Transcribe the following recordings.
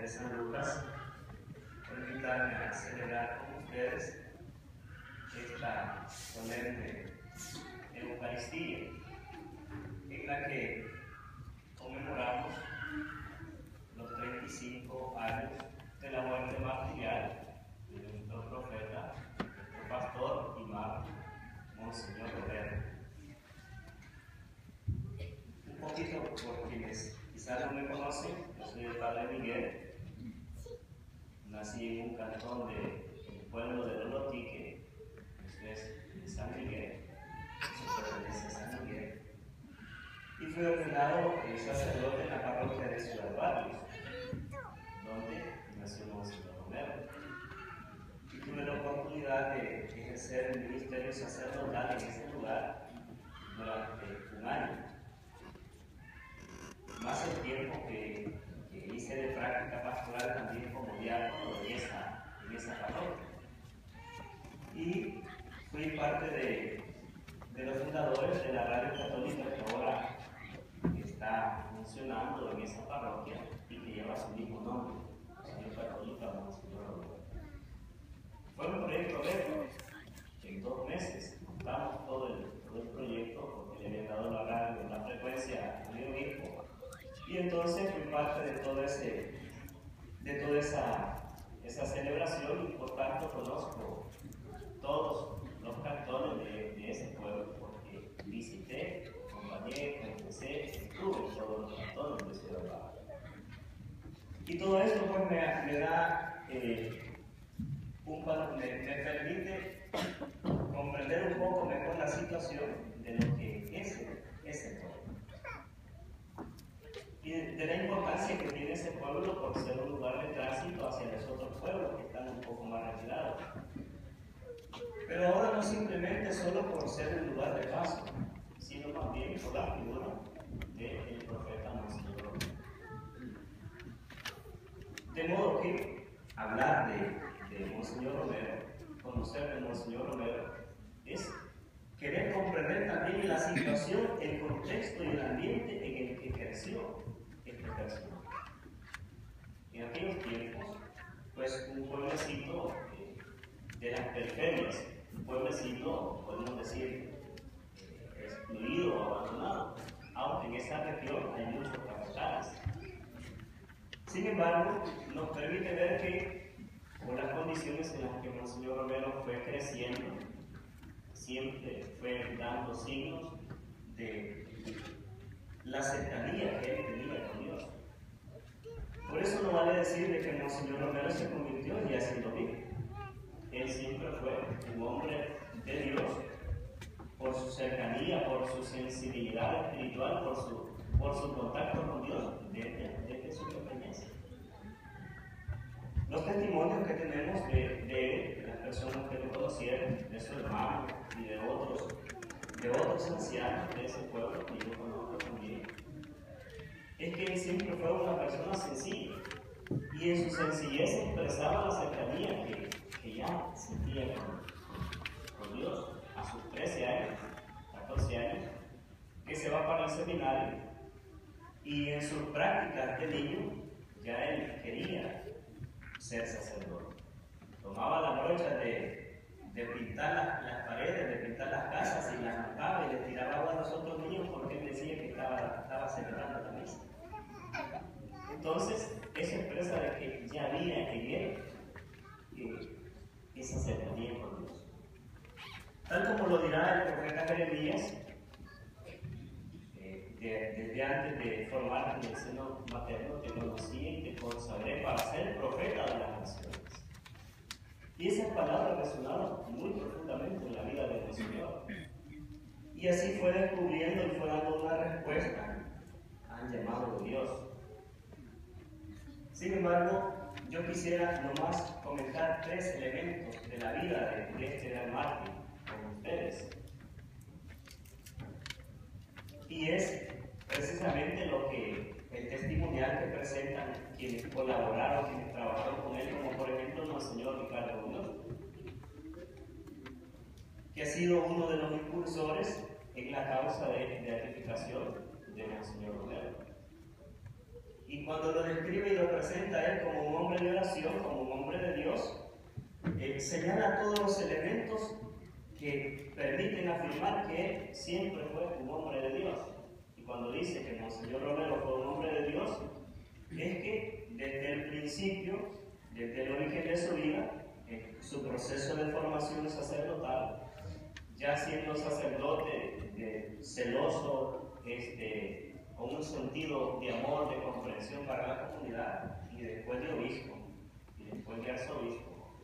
de San Lucas por invitarme a celebrar con ustedes esta solemne Eucaristía en la que conmemoramos los 35 años de la muerte martirial de nuestro profeta, nuestro pastor y mártir, Monseñor Romero. Un poquito por quienes quizás no me conocen, yo soy el Padre Miguel. Nací en un cantón del pueblo de Lolotique, que es de San Miguel, eso pertenece a San Miguel, y fui ordenado sacerdote en la parroquia de Ciudad Barrios, donde nació Monseñor Romero. Y tuve la oportunidad de ejercer el ministerio sacerdotal en ese lugar durante un año. Más el tiempo que hice de práctica pastoral también como diácono en esa parroquia. Y fui parte de los fundadores de la radio católica que ahora está funcionando en esa parroquia y que lleva su mismo nombre, Radio Católica Monseñor Romero. Fue un proyecto récord. En 2 meses montamos todo el proyecto porque le había dado la radio, la frecuencia al obispo. Y entonces fui parte de toda esa celebración y por tanto conozco todos los cantones de ese pueblo porque visité, acompañé, confesé, estuve en todos los cantones de Ciudad Barrios. Y todo esto pues me da me permite comprender un poco mejor la situación de lo que es ese pueblo. Y de la importancia que tiene ese pueblo por ser un lugar de tránsito hacia los otros pueblos que están un poco más retirados. Pero ahora no simplemente solo por ser un lugar de paso, sino también por la figura del profeta Monseñor Romero. De modo que hablar de Monseñor Romero, conocer de Monseñor Romero, es querer comprender también la situación, el contexto y el ambiente en el que creció este personaje. En aquellos tiempos, pues un pueblecito de las periferias, un pueblecito, podemos decir, excluido o abandonado, aunque en esa región hay muchos capitales. Sin embargo, nos permite ver que, por las condiciones en las que Monseñor Romero fue creciendo, siempre fue dando signos de la cercanía que él tenía con Dios. Por eso no vale decir de que Monseñor Romero se convirtió ya siendo vivo. Él siempre fue un hombre de Dios por su cercanía, por su sensibilidad espiritual, por su contacto con Dios desde su pequeñez. Los testimonios que tenemos de él, de las personas que lo conocieron, de su hermano y de otros ancianos de ese pueblo que yo conozco también, es que él siempre fue una persona sencilla y en su sencillez expresaba la cercanía que ya sentía con Dios a sus 13 años, 14 años, que se va para el seminario y en sus prácticas de niño ya él quería ser sacerdote. Tomaba la brocha de pintar las paredes, de pintar las casas y las arrancaba y le tiraba agua a los otros niños porque él decía que estaba celebrando la misa. Entonces, eso expresa de que ya había en él esa cercanía con Dios. Tal como lo dirá el profeta Jeremías, desde antes de formarte en el seno materno te conocí y te consagré para ser profeta de las naciones. Y esas palabras resonaron muy profundamente en la vida del Señor. Y así fue descubriendo y fue dando una respuesta al llamado de Dios. Sin embargo, yo quisiera nomás comentar 3 elementos de la vida de este gran mártir con ustedes. Y es precisamente lo que el testimonial que presentan quienes colaboraron, quienes trabajaron con él, como por ejemplo el Monseñor Ricardo Muñoz, que ha sido uno de los impulsores en la causa de beatificación de Monseñor Romero. Y cuando lo describe y lo presenta a él como un hombre de oración, como un hombre de Dios, señala todos los elementos que permiten afirmar que él siempre fue un hombre de Dios. Y cuando dice que Monseñor Romero fue un hombre de Dios, es que desde el principio, desde el origen de su vida, su proceso de formación sacerdotal, ya siendo sacerdote celoso, con un sentido de amor, de comprensión para la comunidad, y después de obispo, y después de arzobispo,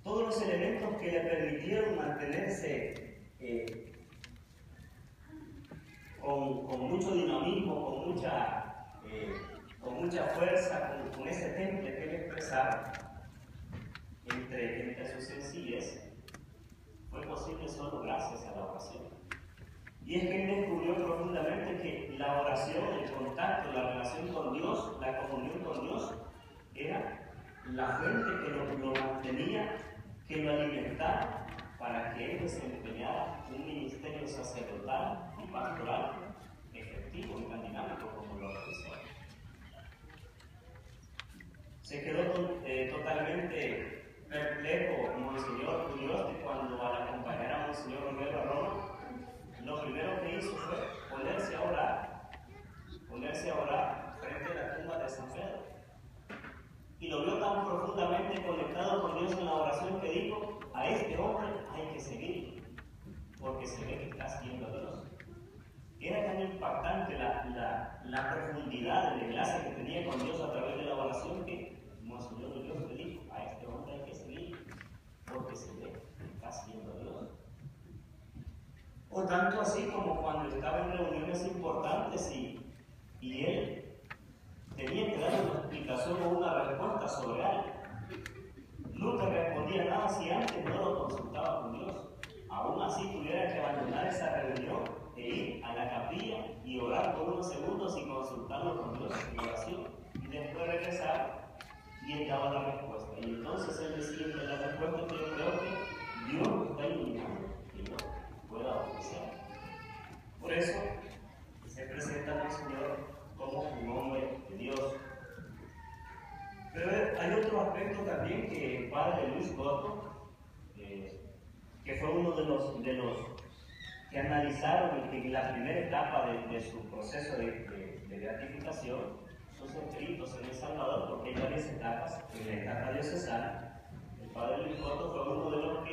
todos los elementos que le permitieron mantenerse con mucho dinamismo, con mucha fuerza, con ese temple que él expresaba entre su sencillez, fue posible solo gracias a la oración. Y es que él descubrió profundamente que la oración, el contacto, la relación con Dios, la comunión con Dios, era la fuente que lo mantenía, que lo alimentaba para que él desempeñara un ministerio sacerdotal y pastoral efectivo y tan dinámico como lo realizó. Se quedó totalmente perplejo Monseñor Curioste cuando al acompañar a Monseñor Romero a Roma, lo primero que hizo fue ponerse a orar frente a la tumba de San Pedro. Y lo vio tan profundamente conectado con Dios en la oración que dijo: a este hombre hay que seguir, porque se ve que está siguiendo a Dios. Era tan impactante la profundidad del enlace que tenía con Dios a través de la oración que Monseñor Dios le dijo: a este hombre hay que seguir, porque se ve que está siguiendo a Dios. O tanto así como cuando estaba en reuniones importantes y él tenía que dar una explicación o una respuesta sobre algo. Nunca respondía nada si antes no lo consultaba con Dios. Aún así tuviera que abandonar esa reunión e ir a la capilla y orar por unos segundos y consultarlo con Dios en oración. Y después regresar y él daba la respuesta. Y entonces él decía que la respuesta que yo creo que Dios me está iluminando que yo pueda obedecer. Por eso se presenta al Señor como un hombre de Dios. Pero hay otro aspecto también que el padre Luis Goto, que fue uno de los que analizaron en la primera etapa de su proceso de beatificación, sus escritos en El Salvador, porque hay varias etapas. En la etapa diocesana, el padre Luis Goto fue uno de los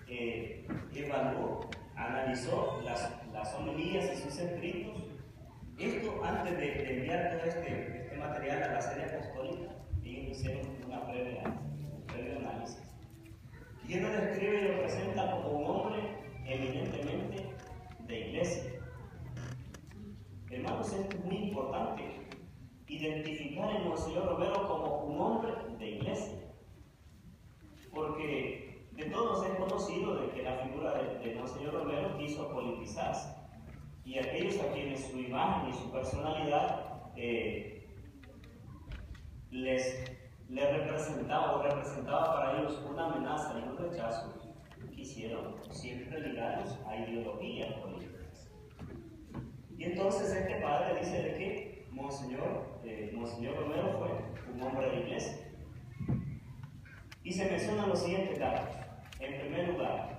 que evaluó, analizó las homilías y sus escritos. Esto antes de enviar todo este material a la sede apostólica, ellos hicieron una previo análisis. Y él lo describe y lo presenta como un hombre eminentemente de iglesia. Hermanos, esto es muy importante, identificar a Monseñor Romero como un hombre de iglesia. Porque de todos es conocido de que la figura de Monseñor Romero quiso politizarse. Y aquellos a quienes su imagen y su personalidad les representaba o representaba para ellos una amenaza y un rechazo, quisieron siempre ligarlos a ideologías políticas. Y entonces este padre dice de que Monseñor Romero fue un hombre de iglesia. Y se mencionan los siguientes datos. En primer lugar,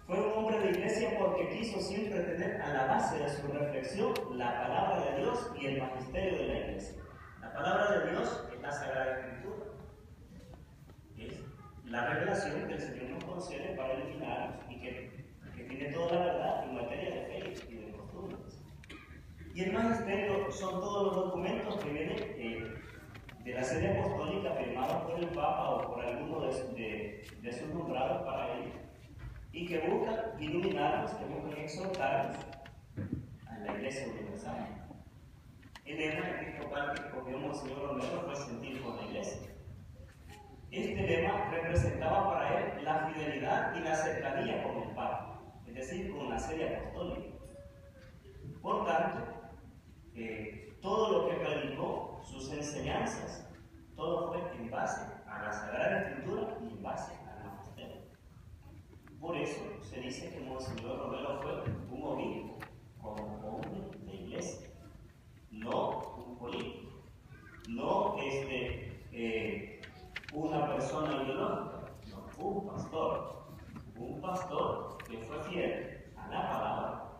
fue un hombre de iglesia porque quiso siempre tener a la base de su reflexión la palabra de Dios y el magisterio de la iglesia. La palabra de Dios es la Sagrada Escritura. Es la revelación que el Señor nos concede para iluminarnos y que tiene toda la verdad en materia de fe y de costumbres. Y el magisterio son todos los documentos que vienen de la sede apostólica firmados por el Papa o por alguno de sus nombrados para él, y que buscan iluminarnos, que buscan exhortarnos a la Iglesia Universal. El lema episcopal que escogió Monseñor Romero fue sentir con la Iglesia. Este lema representaba para él la fidelidad y la cercanía con el Papa, es decir, con la sede apostólica. Por tanto, todo lo que predicó, sus enseñanzas, todo fue en base a la Sagrada Escritura y en base al magisterio. Por eso se dice que Monseñor Romero fue un obispo, como hombre de iglesia. político, no una persona biológica, no, un pastor que fue fiel a la palabra,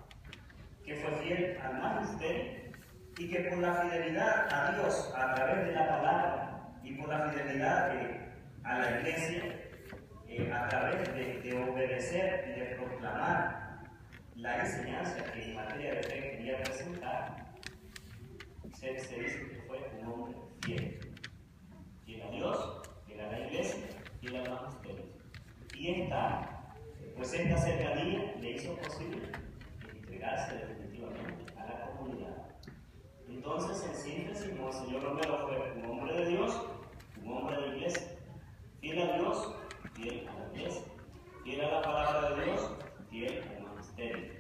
que fue fiel al magisterio y que por la fidelidad a Dios a través de la palabra y por la fidelidad a la iglesia, a través de obedecer y de proclamar la enseñanza que en materia de fe quería presentar, se dice que fue un hombre fiel. Fiel a Dios, fiel a la iglesia, fiel al magisterio. Y esta cercanía le hizo posible entregarse definitivamente a la comunidad. Entonces, en síntesis, Monseñor Romero fue un hombre de Dios, un hombre de iglesia, fiel a Dios, fiel a la iglesia, fiel a la palabra de Dios, fiel al magisterio.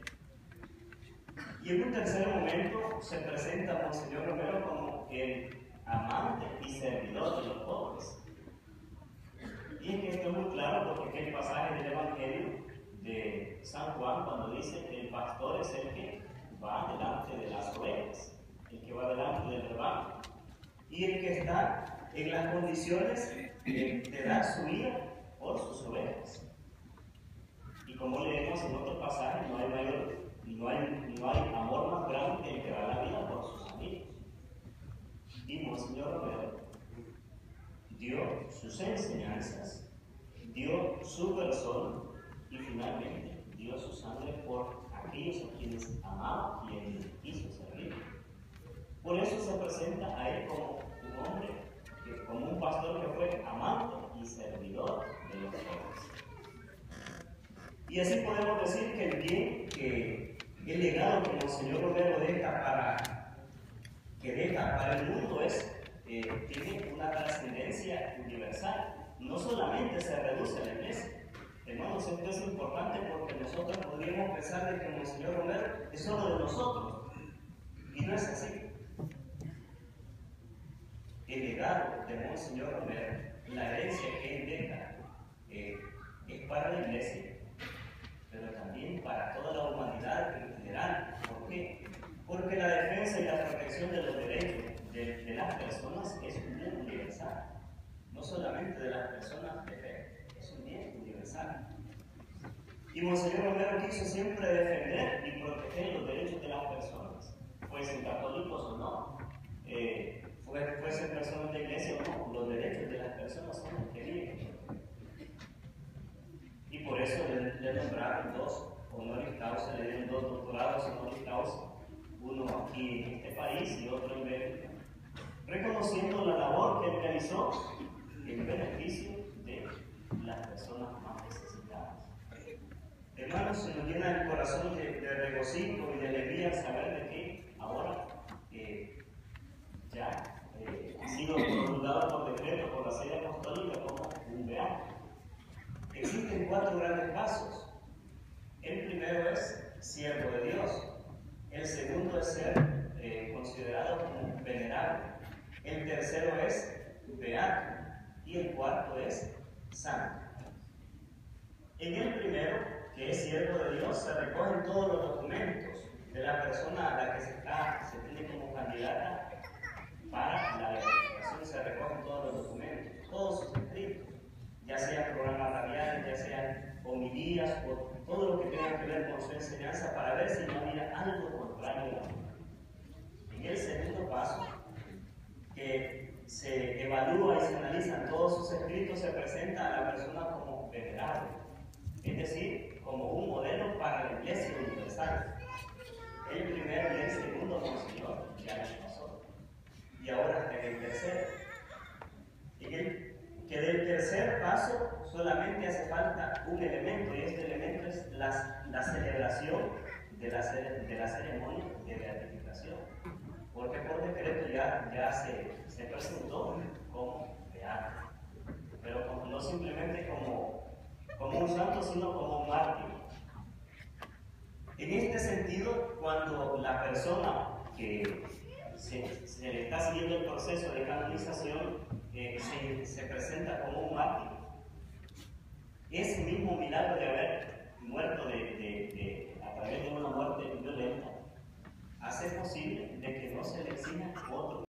Y en un tercer momento se presenta a Monseñor Romero como el amante y servidor de los pobres. Y es que esto es muy claro porque es el pasaje del Evangelio de San Juan cuando dice que el pastor es el que va delante de las ovejas, el que va delante del rebaño y el que está en las condiciones de dar su vida por sus ovejas. Y como leemos en otro pasaje, no hay amor más grande que el que da la vida por sus amigos. Y Monseñor Romero dio sus enseñanzas, dio su persona y finalmente dio su sangre por aquellos a quienes amaba y a quienes quiso servir. Por eso se presenta a él como un hombre, como un pastor que fue amante y servidor de los pobres. Y así podemos decir que el legado que Monseñor Romero deja para el mundo tiene una trascendencia universal. No solamente se reduce a la iglesia. Hermanos, esto es importante porque nosotros podríamos pensar de que Monseñor Romero es solo de nosotros. Y no es así. El legado de Monseñor Romero, la herencia que él deja, es para la iglesia, pero también para toda la humanidad en general. ¿Por qué? Porque la defensa y la protección de los derechos de las personas es un bien universal. No solamente de las personas de fe, es un bien universal. Y Monseñor Romero quiso siempre defender y proteger los derechos de las personas, fuesen católicos o no, fuesen personas de iglesia o no, los derechos de las personas son los que viven. Y por eso le nombraron dos honoris causa, le dieron 2 doctorados honoris causa, uno aquí en este país y otro en Bélgica, reconociendo la labor que él realizó en beneficio de las personas más necesitadas. Hermanos, se nos llena el corazón de regocijo y de alegría saber de que ahora ya ha sido promulgado por decreto por la Sede Apostólica como un beato. Existen 4 grandes pasos. El primero es siervo de Dios. El segundo es ser considerado como venerable. El tercero es beato. Y el cuarto es santo. En el primero, que es siervo de Dios, se recogen todos los documentos de la persona a la que se tiene como candidata para la beatificación. Se recogen todos los documentos, todos sus escritos, ya sean programas radiales, ya sean homilías o todo lo que tenga que ver con su enseñanza para ver si no había algo contrario a la vida. En el segundo paso, que se evalúa y se analizan todos sus escritos, se presenta a la persona como venerable, es decir, como un modelo para la Iglesia universal. El primero y el segundo Monseñor ya les pasó. Y ahora en el tercero. Que del tercer paso solamente hace falta un elemento, y este elemento es la celebración de la ceremonia de beatificación. Porque por decreto ya se presentó como beato, pero no simplemente como un santo, sino como un mártir. En este sentido, cuando la persona que se le está siguiendo el proceso de canonización se presenta como un mártir, ese mismo milagro de haber muerto a través de una muerte violenta hace posible de que no se le exija otro